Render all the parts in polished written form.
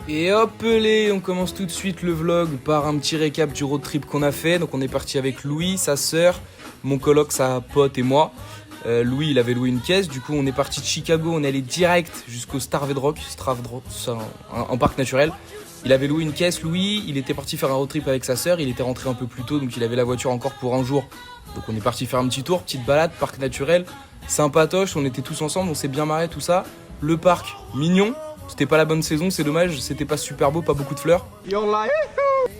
Et hop les, on commence tout de suite le vlog par un petit récap du road trip qu'on a fait. Donc on est parti avec Louis, sa sœur, mon coloc, sa pote et moi. Louis il avait loué une caisse, du coup on est parti de Chicago, on est allé direct jusqu'au Starved Rock, c'est un parc naturel. Il avait loué une caisse, Louis, il était parti faire un road trip avec sa sœur, il était rentré un peu plus tôt donc il avait la voiture encore pour un jour. Donc on est parti faire un petit tour, petite balade, parc naturel, sympatoche, on était tous ensemble, on s'est bien marré tout ça. Le parc, mignon, c'était pas la bonne saison, c'est dommage, c'était pas super beau, pas beaucoup de fleurs.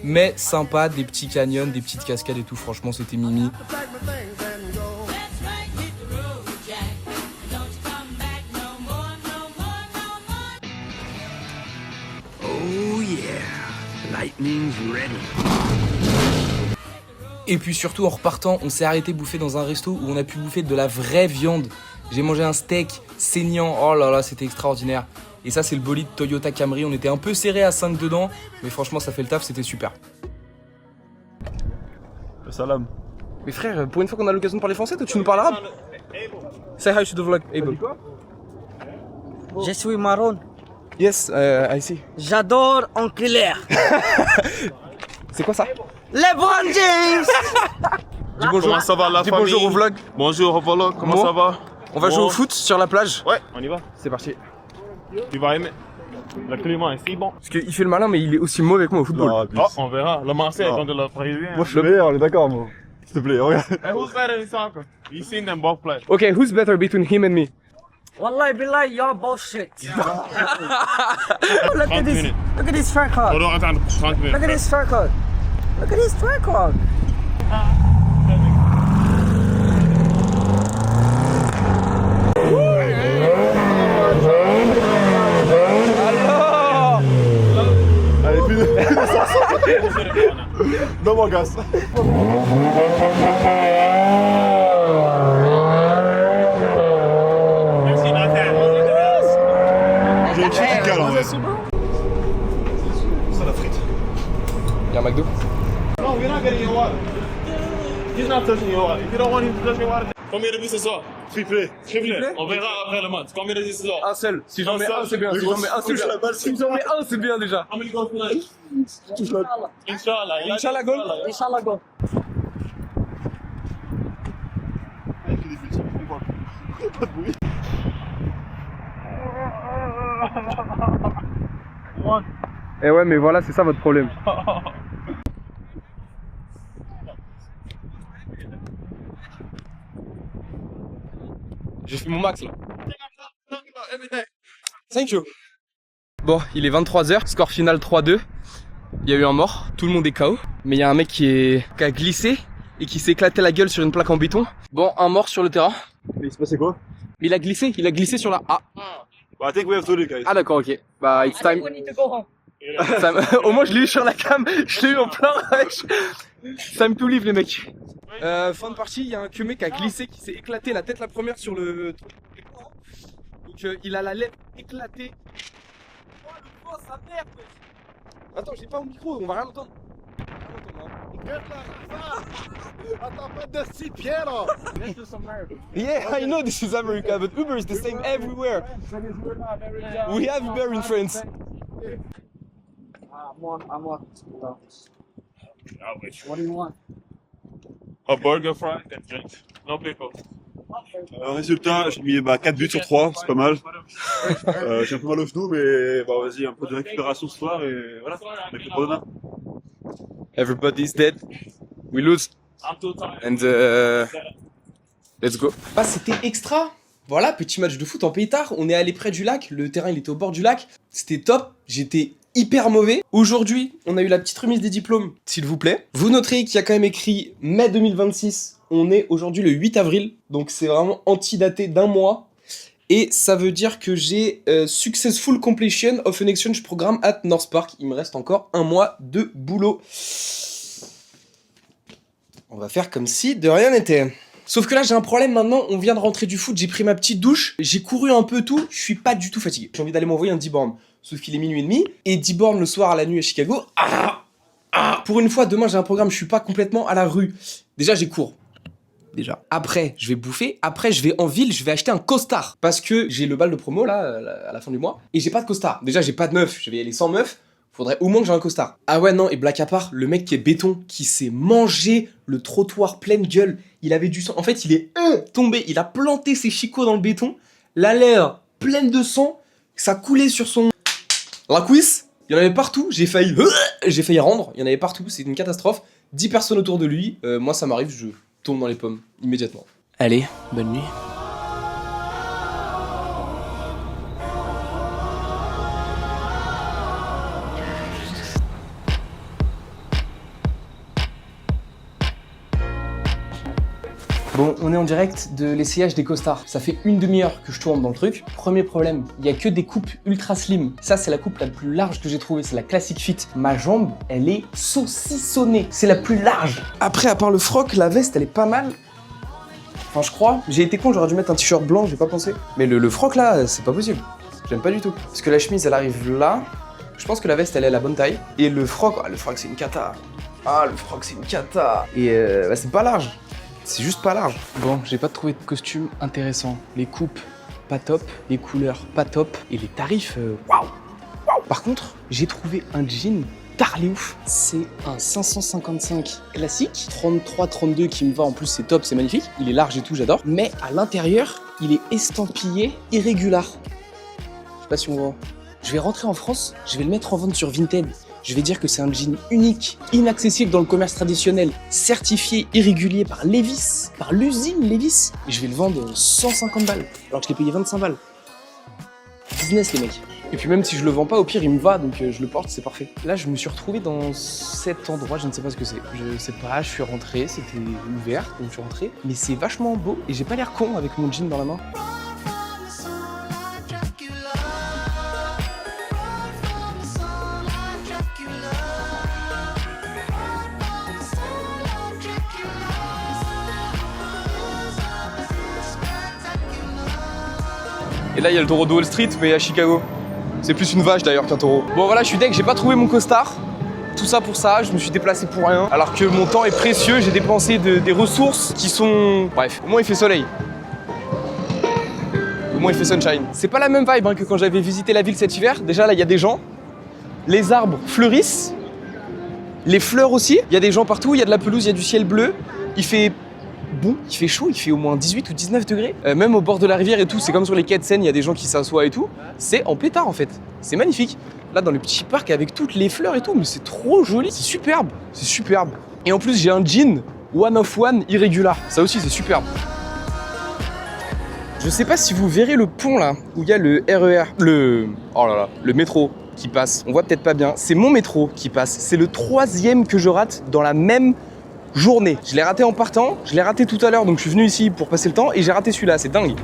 Mais sympa, des petits canyons, des petites cascades et tout, franchement c'était mimi. Et puis surtout en repartant, on s'est arrêté bouffer dans un resto où on a pu bouffer de la vraie viande. J'ai mangé un steak saignant, oh là là, c'était extraordinaire. Et ça c'est le bolide Toyota Camry, on était un peu serré à 5 dedans, mais franchement ça fait le taf, c'était super. Salam. Mais frère, pour une fois qu'on a l'occasion de parler français, toi tu nous parles arabe? Say hi to the vlog, Abel. Je suis marron. Yes, I see. J'adore enculer. C'est quoi ça? LeBron James. Dis bonjour. Comment ça va la Dis famille? bonjour au vlog. Bonjour au vlog, comment Bon. ça va? On va Bon. jouer au foot sur la plage. Ouais, on y va. C'est parti. Tu vas aimer. Le climat est si bon. Parce qu'il fait le malin mais il est aussi mauvais que moi au football. Oh, on verra. Le Marseille Non. contre le Brésilien. Moi je suis meilleur, on est d'accord moi. S'il te plaît, regarde. Hey, who's better in soccer? You seen them both play. Okay, who's better between him and me? Wallahi billahi, you're bullshit. Look at 30 this. minutes. Look at this track On card. doit attendre 30 minutes. Look at this track card. Look at this track card. Allez, plus de non, mon gars. Merci Nathan. J'ai écrit chical en vrai. Ça la frite. Y'a un McDo? No, we're not getting your water. He's not touching your water. If you don't want him to touch your water, combien de buts ce soir? Triplé. Triplé. On verra après le match. Combien de buts ce soir? Un seul. Si j'en Un mets seul. un, c'est bien. Mais Si gros, j'en mets un, c'est touche bien. la balle, Si j'en mets un, c'est bien déjà. How many goals tonight? touche la Inch'Allah. Inch'Allah, goal. Inshallah go. avec les buts. Pas de bruit. Eh ouais, mais voilà, c'est ça votre problème. J'ai fait mon max là. Thank you. Bon, il est 23h, score final 3-2. Il y a eu un mort, tout le monde est KO. Mais il y a un mec qui a glissé et qui s'est éclaté la gueule sur une plaque en béton. Bon, un mort sur le terrain. Mais il se passait quoi? Il a glissé sur la... Ah, Bah, I think we have to leave, guys. ah d'accord, ok. Bah, it's time. We need to go home. Au moins je l'ai eu sur la cam, je l'ai eu en plein rush. Time to leave les mecs. Fin de partie, il y a un mec qui a glissé, qui s'est éclaté la tête la première sur le... Donc il a la lèvre éclatée. Oh le vent, sa merde. Attends, j'ai pas mon micro, on va rien entendre. Attends, pas de 6 pieds là! Yeah, I know this is America, but Uber is the same everywhere. We have Uber in France. I'm on. What do you want? A burger fry and drinks. No pickles. Résultat, j'ai mis 4 buts sur 3, c'est pas mal. J'ai un peu mal au genou, mais bah, vas-y, un peu de récupération ce soir et voilà, avec le pour demain. Everybody's dead. We lose. I'm too tired. And let's go. Ah, c'était extra. Voilà, petit match de foot en pétard. On est allé près du lac. Le terrain, il était au bord du lac. C'était top. J'étais hyper mauvais. Aujourd'hui, on a eu la petite remise des diplômes, s'il vous plaît. Vous noterez qu'il y a quand même écrit mai 2026. On est aujourd'hui le 8 avril. Donc, c'est vraiment antidaté d'un mois. Et ça veut dire que j'ai successful completion of an exchange program at North Park. Il me reste encore un mois de boulot. On va faire comme si de rien n'était. Sauf que là j'ai un problème maintenant, on vient de rentrer du foot, j'ai pris ma petite douche, j'ai couru un peu tout, je suis pas du tout fatigué. J'ai envie d'aller m'envoyer un 10 bornes. Sauf qu'il est minuit et demi, et 10 bornes le soir à la nuit à Chicago. Pour une fois, demain j'ai un programme, je suis pas complètement à la rue. Déjà j'ai cours. déjà. Après, je vais bouffer. Après, je vais en ville, je vais acheter un costard. Parce que j'ai le bal de promo, là, à la fin du mois. Et j'ai pas de costard. Déjà, j'ai pas de meuf. Je vais y aller sans meuf. Faudrait au moins que j'ai un costard. Ah ouais, non, et blague à part, le mec qui est béton, qui s'est mangé le trottoir pleine gueule. Il avait du sang. En fait, il est tombé. Il a planté ses chicots dans le béton. La lèvre pleine de sang. Ça coulait sur son... La cuisse. Il y en avait partout. J'ai failli rendre. Il y en avait partout. C'est une catastrophe. 10 personnes autour de lui. Moi, ça m'arrive, je tombe dans les pommes immédiatement. Allez, bonne nuit. Bon, on est en direct de l'essayage des costards. Ça fait une demi-heure que je tourne dans le truc. Premier problème, il y a que des coupes ultra slim. Ça, c'est la coupe la plus large que j'ai trouvée, c'est la Classic Fit. Ma jambe, elle est saucissonnée. C'est la plus large. Après, à part le froc, la veste, elle est pas mal. Enfin, je crois. J'ai été con, j'aurais dû mettre un t-shirt blanc, j'ai pas pensé. Mais le froc, là, c'est pas possible. J'aime pas du tout. Parce que la chemise, elle arrive là. Je pense que la veste, elle est à la bonne taille. Et le froc, c'est une cata. Ah, le froc, c'est une cata. Et c'est pas large. C'est juste pas large. Bon, j'ai pas trouvé de costume intéressant. Les coupes, pas top. Les couleurs, pas top. Et les tarifs, waouh. Par contre, j'ai trouvé un jean tarlé ouf. C'est un 555 classique. 33-32 qui me va. En plus, c'est top, c'est magnifique. Il est large et tout, j'adore. Mais à l'intérieur, il est estampillé irrégular. Je sais pas si on voit. Je vais rentrer en France, je vais le mettre en vente sur Vinted. Je vais dire que c'est un jean unique, inaccessible dans le commerce traditionnel, certifié irrégulier par Levi's, par l'usine Levi's. Et je vais le vendre 150 balles, alors que je l'ai payé 25 balles. Business les mecs. Et puis même si je le vends pas, au pire il me va, donc je le porte, c'est parfait. Là je me suis retrouvé dans cet endroit, je ne sais pas ce que c'est. Je sais pas, je suis rentré, c'était ouvert, donc je suis rentré. Mais c'est vachement beau et j'ai pas l'air con avec mon jean dans la main. Et là, il y a le taureau de Wall Street, mais à Chicago. C'est plus une vache d'ailleurs qu'un taureau. Bon voilà, je suis deg, j'ai pas trouvé mon costard. Tout ça pour ça, je me suis déplacé pour rien. Alors que mon temps est précieux, j'ai dépensé des ressources qui sont... Bref, au moins il fait soleil. Au moins il fait sunshine. C'est pas la même vibe hein, que quand j'avais visité la ville cet hiver. Déjà là, il y a des gens. Les arbres fleurissent. Les fleurs aussi. Il y a des gens partout, il y a de la pelouse, il y a du ciel bleu. Il fait... bon, il fait chaud, il fait au moins 18 ou 19 degrés. Même au bord de la rivière et tout, c'est comme sur les quais de Seine, il y a des gens qui s'assoient et tout. C'est en pétard en fait, c'est magnifique. Là dans le petit parc avec toutes les fleurs et tout, mais c'est trop joli, c'est superbe, c'est superbe. Et en plus j'ai un jean one of one irrégular, ça aussi c'est superbe. Je sais pas si vous verrez le pont là, où il y a le RER, le métro qui passe. On voit peut-être pas bien, c'est mon métro qui passe. C'est le 3e que je rate dans la même journée. Je l'ai raté en partant, je l'ai raté tout à l'heure, donc je suis venu ici pour passer le temps et j'ai raté celui-là, c'est dingue.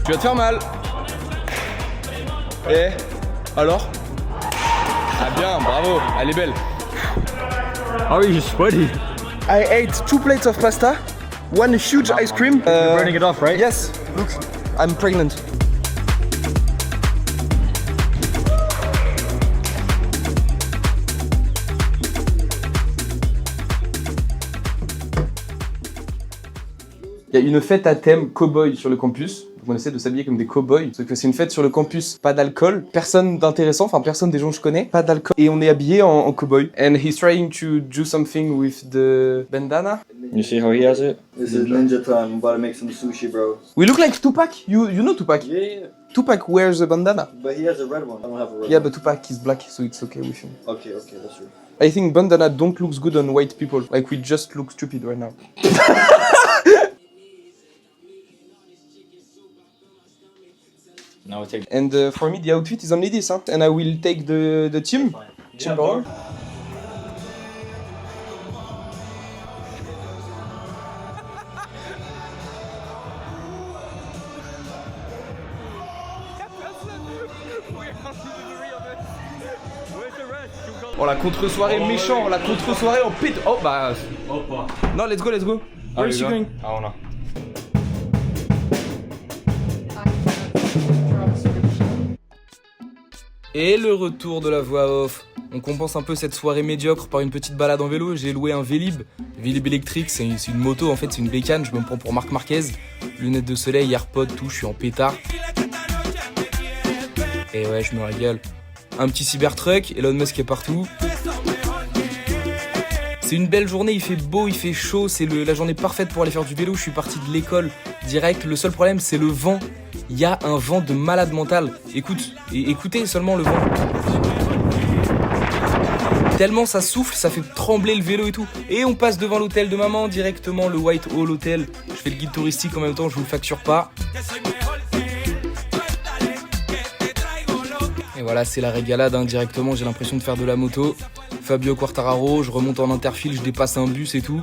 Tu vas te faire mal. Eh, alors? Ah bien, bravo, elle est belle. How are you sweaty? I ate 2 plates of pasta, 1 huge ice cream. You're burning it off, right? Yes, look, I'm pregnant. Il y a une fête à thème cow-boy sur le campus. Donc on essaie de s'habiller comme des cow-boys. Sauf que c'est une fête sur le campus, pas d'alcool, personne d'intéressant, enfin personne des gens que je connais, pas d'alcool. Et on est habillé en cow-boy. And he's trying to do something with the bandana. You see how he has it? This is ninja time. I'm about to make some sushi, bro. We look like Tupac. You know Tupac? Yeah. Tupac wears a bandana. But he has a red one. I don't have a red Yeah, one. but Tupac is black, so it's okay with him. Okay, that's true. I think bandana don't look good on white people. Like we just look stupid right now. Now we take. And for me, the outfit is only this, huh? And I will take the team. Yeah, bro. Oh la contre-soirée méchant, la contre-soirée en pit. Oh bah. Non, let's go, let's go. Where is she going? I don't know. Et le retour de la voix off. On compense un peu cette soirée médiocre par une petite balade en vélo. J'ai loué un Vélib. Vélib électrique, c'est une moto en fait, c'est une bécane. Je me prends pour Marc Marquez. Lunettes de soleil, AirPod, tout, je suis en pétard. Et ouais, je me régale. Un petit Cybertruck, Elon Musk est partout. C'est une belle journée, il fait beau, il fait chaud, c'est la journée parfaite pour aller faire du vélo. Je suis parti de l'école direct. Le seul problème, c'est le vent. Il y a un vent de malade mental. Écoutez seulement le vent. Tellement ça souffle, ça fait trembler le vélo et tout. Et on passe devant l'hôtel de maman, directement le White Hall Hotel. Je fais le guide touristique en même temps, je vous le facture pas. Et voilà, c'est la régalade, hein, directement, j'ai l'impression de faire de la moto. Fabio Quartararo, je remonte en interfile, je dépasse un bus et tout.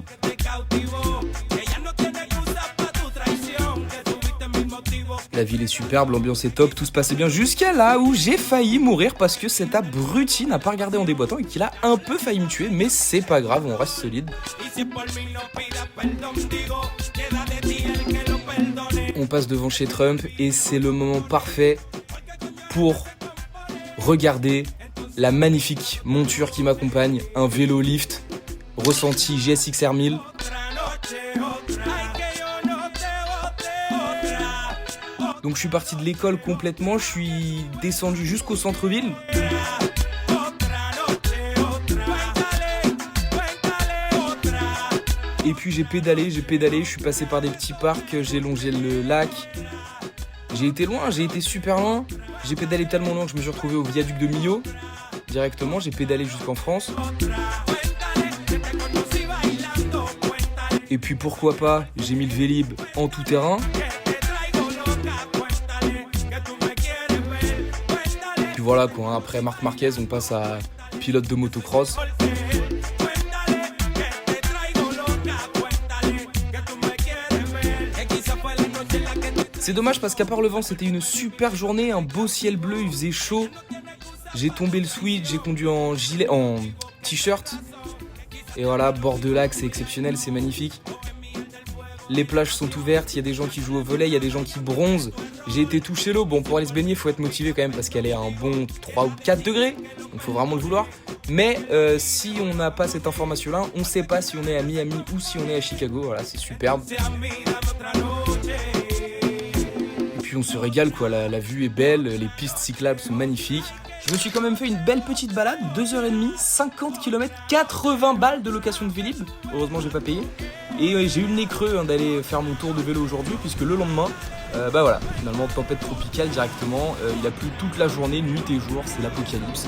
La ville est superbe, l'ambiance est top, tout se passait bien jusqu'à là où j'ai failli mourir parce que cet abruti n'a pas regardé en déboîtant et qu'il a un peu failli me tuer, mais c'est pas grave, on reste solide. On passe devant chez Trump et c'est le moment parfait pour regarder la magnifique monture qui m'accompagne, un vélo lift ressenti GSX-R 1000. Donc je suis parti de l'école complètement, je suis descendu jusqu'au centre-ville. Et puis j'ai pédalé, je suis passé par des petits parcs, j'ai longé le lac. J'ai été loin, j'ai été super loin. J'ai pédalé tellement loin que je me suis retrouvé au viaduc de Millau. Directement, j'ai pédalé jusqu'en France. Et puis pourquoi pas, j'ai mis le Vélib en tout terrain. Puis voilà quoi, après Marc Marquez, on passe à pilote de motocross. C'est dommage parce qu'à part le vent, c'était une super journée, un beau ciel bleu, il faisait chaud. J'ai tombé le switch, j'ai conduit en gilet, en t-shirt. Et voilà, bord de lac, c'est exceptionnel, c'est magnifique. Les plages sont ouvertes, il y a des gens qui jouent au volley, il y a des gens qui bronzent. J'ai été touché l'eau, bon pour aller se baigner, il faut être motivé quand même parce qu'elle est à un bon 3 ou 4 degrés. Donc il faut vraiment le vouloir. Mais si on n'a pas cette information-là, on ne sait pas si on est à Miami ou si on est à Chicago. Voilà, c'est superbe. Et puis on se régale quoi, la vue est belle, les pistes cyclables sont magnifiques. Je me suis quand même fait une belle petite balade, 2h30, 50 km, 80 balles de location de Vélib. Heureusement j'ai pas payé. Et j'ai eu le nez creux d'aller faire mon tour de vélo aujourd'hui puisque le lendemain, bah voilà, finalement tempête tropicale directement. Il a plu toute la journée, nuit et jour, c'est l'apocalypse.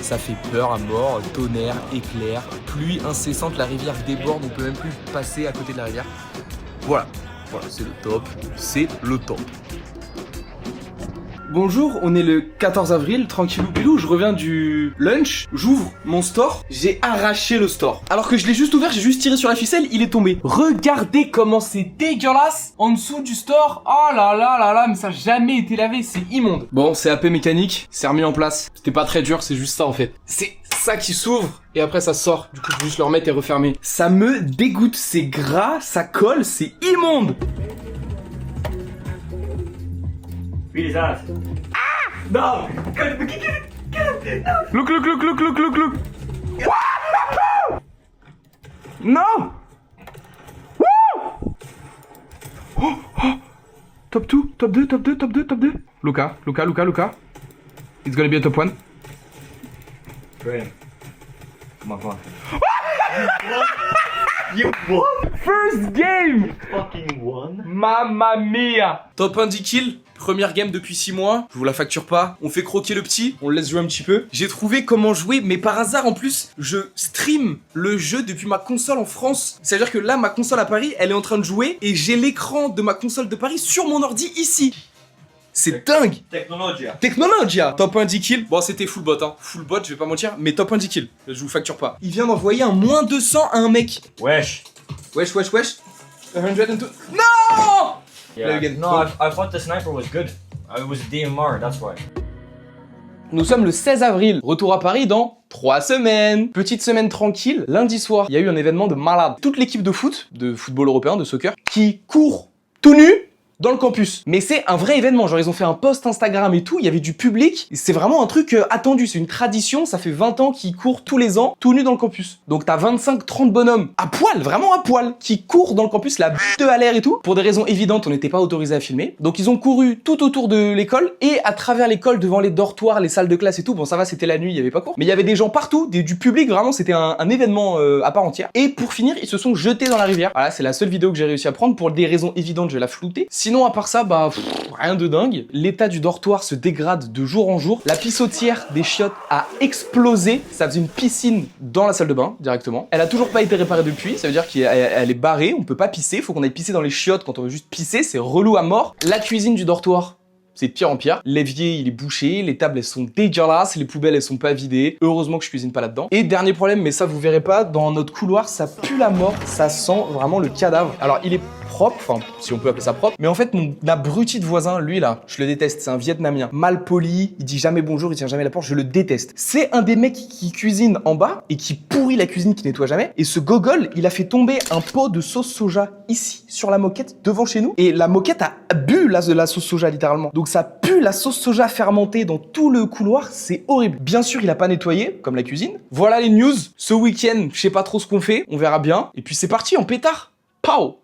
Ça fait peur à mort, tonnerre, éclair, pluie incessante, la rivière déborde, on peut même plus passer à côté de la rivière. Voilà, c'est le top, c'est le top. Bonjour, on est le 14 avril, tranquillou pilou, je reviens du lunch, j'ouvre mon store, j'ai arraché le store. Alors que je l'ai juste ouvert, j'ai juste tiré sur la ficelle, il est tombé. Regardez comment c'est dégueulasse en dessous du store. Oh là là là là, mais ça n'a jamais été lavé, c'est immonde. Bon, c'est AP mécanique, c'est remis en place. C'était pas très dur, c'est juste ça en fait. C'est ça qui s'ouvre et après ça sort. Du coup, je vais juste le remettre et refermer. Ça me dégoûte, c'est gras, ça colle, c'est immonde. Ah! Non! Look! Non! Oh! Top 2, top 2, top 2, top 2, top 2. Luca. It's gonna be a top 1. Great. Come on. You won? First game! Fucking won? Mamma mia! Top 1 10 kills, première game depuis 6 mois, je vous la facture pas, on fait croquer le petit, on le laisse jouer un petit peu. J'ai trouvé comment jouer, mais par hasard en plus, je stream le jeu depuis ma console en France. C'est-à-dire que là, ma console à Paris, elle est en train de jouer et j'ai l'écran de ma console de Paris sur mon ordi ici. C'est dingue! Technologia! Top 1 10 kills. Bon, c'était full bot, hein. Full bot, je vais pas mentir, mais top 1 10 kills. Je vous facture pas. Il vient d'envoyer un moins 200 à un mec. Wesh. Wesh. 102. Non! Yeah. Again. No, I thought the sniper was good. It was DMR, that's why. Nous sommes le 16 avril, retour à Paris dans 3 semaines. Petite semaine tranquille, lundi soir, il y a eu un événement de malade. Toute l'équipe de football européen, de soccer, qui court tout nu dans le campus. Mais c'est un vrai événement, genre ils ont fait un post Instagram et tout, il y avait du public, c'est vraiment un truc attendu, c'est une tradition, ça fait 20 ans qu'ils courent tous les ans, tout nus dans le campus. Donc t'as 25-30 bonhommes, à poil, vraiment à poil, qui courent dans le campus, la bite à l'air et tout. Pour des raisons évidentes, on n'était pas autorisé à filmer. Donc ils ont couru tout autour de l'école, et à travers l'école, devant les dortoirs, les salles de classe et tout, bon ça va, c'était la nuit, il y avait pas cours, mais il y avait des gens partout, du public, vraiment c'était un événement à part entière. Et pour finir, ils se sont jetés dans la rivière. Voilà, c'est la seule vidéo que j'ai réussi à prendre, pour des raisons évidentes, je vais la flouter. Sinon, à part ça, bah, rien de dingue. L'état du dortoir se dégrade de jour en jour. La pissotière des chiottes a explosé. Ça faisait une piscine dans la salle de bain, directement. Elle a toujours pas été réparée depuis. Ça veut dire qu'elle est barrée. On peut pas pisser. Faut qu'on aille pisser dans les chiottes quand on veut juste pisser. C'est relou à mort. La cuisine du dortoir, c'est de pire en pire. L'évier, il est bouché, les tables, elles sont dégueulasses, les poubelles, elles sont pas vidées. Heureusement que je cuisine pas là-dedans. Et dernier problème, mais ça vous verrez pas, dans notre couloir, ça pue la mort, ça sent vraiment le cadavre. Alors, il est propre, enfin, si on peut appeler ça propre, mais en fait, mon abruti de voisin, lui là, je le déteste, c'est un Vietnamien. Mal poli, il dit jamais bonjour, il tient jamais la porte, je le déteste. C'est un des mecs qui cuisine en bas et qui pourrit la cuisine, qui nettoie jamais. Et ce gogol, il a fait tomber un pot de sauce soja ici, sur la moquette, devant chez nous. Et la moquette a bu la sauce soja, littéralement. Donc ça pue la sauce soja fermentée dans tout le couloir, c'est horrible. Bien sûr, il a pas nettoyé, comme la cuisine. Voilà les news. Ce week-end, je sais pas trop ce qu'on fait, on verra bien. Et puis c'est parti en pétard. Pow!